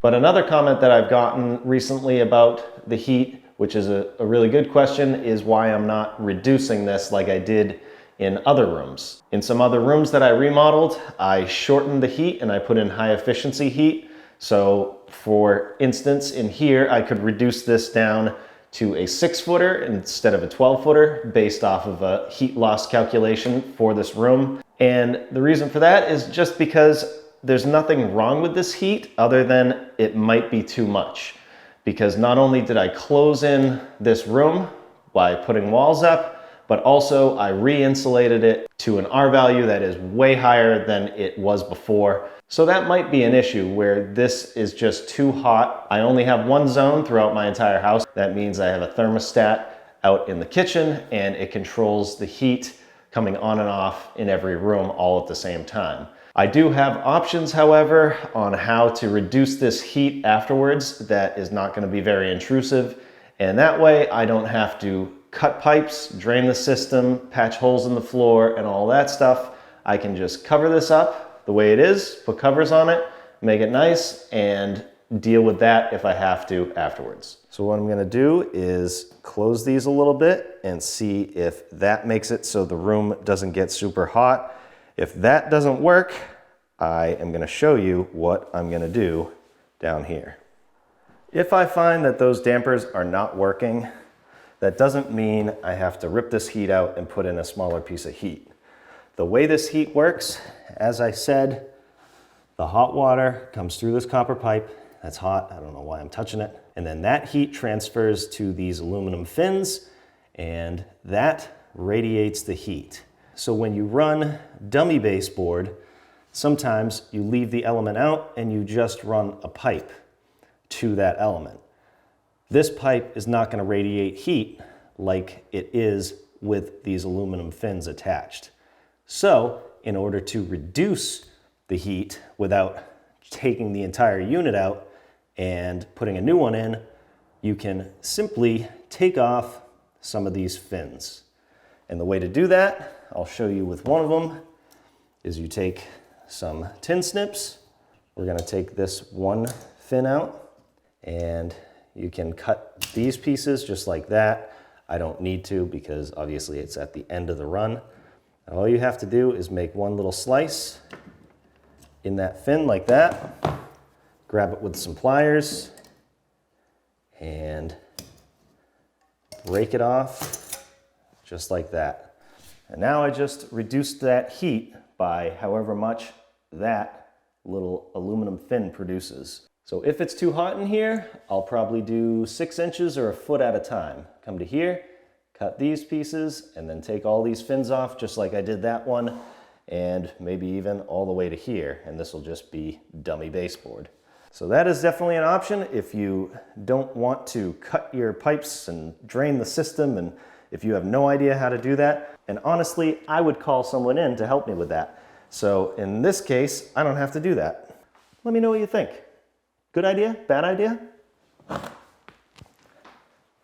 But another comment that I've gotten recently about the heat, which is a really good question, is why I'm not reducing this like I did in other rooms. In some other rooms that I remodeled, I shortened the heat and I put in high efficiency heat. So for instance, in here, I could reduce this down to a 6-footer instead of a 12-footer based off of a heat loss calculation for this room. And the reason for that is just because there's nothing wrong with this heat other than it might be too much. Because not only did I close in this room by putting walls up, but also I re-insulated it to an R value that is way higher than it was before. So that might be an issue where this is just too hot. I only have one zone throughout my entire house. That means I have a thermostat out in the kitchen and it controls the heat coming on and off in every room all at the same time. I do have options, however, on how to reduce this heat afterwards that is not going to be very intrusive. And that way I don't have to cut pipes, drain the system, patch holes in the floor, and all that stuff. I can just cover this up the way it is, put covers on it, make it nice, and deal with that if I have to afterwards. So what I'm going to do is close these a little bit and see if that makes it so the room doesn't get super hot. If that doesn't work, I am going to show you what I'm going to do down here. If I find that those dampers are not working, that doesn't mean I have to rip this heat out and put in a smaller piece of heat. The way this heat works, as I said, the hot water comes through this copper pipe. That's hot, I don't know why I'm touching it. And then that heat transfers to these aluminum fins and that radiates the heat. So when you run dummy baseboard, sometimes you leave the element out and you just run a pipe to that element. This pipe is not going to radiate heat like it is with these aluminum fins attached. So in order to reduce the heat without taking the entire unit out and putting a new one in, you can simply take off some of these fins. And the way to do that, I'll show you with one of them, is you take some tin snips. We're going to take this one fin out and you can cut these pieces just like that. I don't need to because obviously it's at the end of the run. All you have to do is make one little slice in that fin like that. Grab it with some pliers and break it off just like that. And now I just reduced that heat by however much that little aluminum fin produces. So if it's too hot in here, I'll probably do 6 inches or a foot at a time. Come to here, cut these pieces, and then take all these fins off just like I did that one, and maybe even all the way to here, and this will just be dummy baseboard. So that is definitely an option if you don't want to cut your pipes and drain the system, and if you have no idea how to do that. And honestly, I would call someone in to help me with that. So in this case, I don't have to do that. Let me know what you think. Good idea? Bad idea?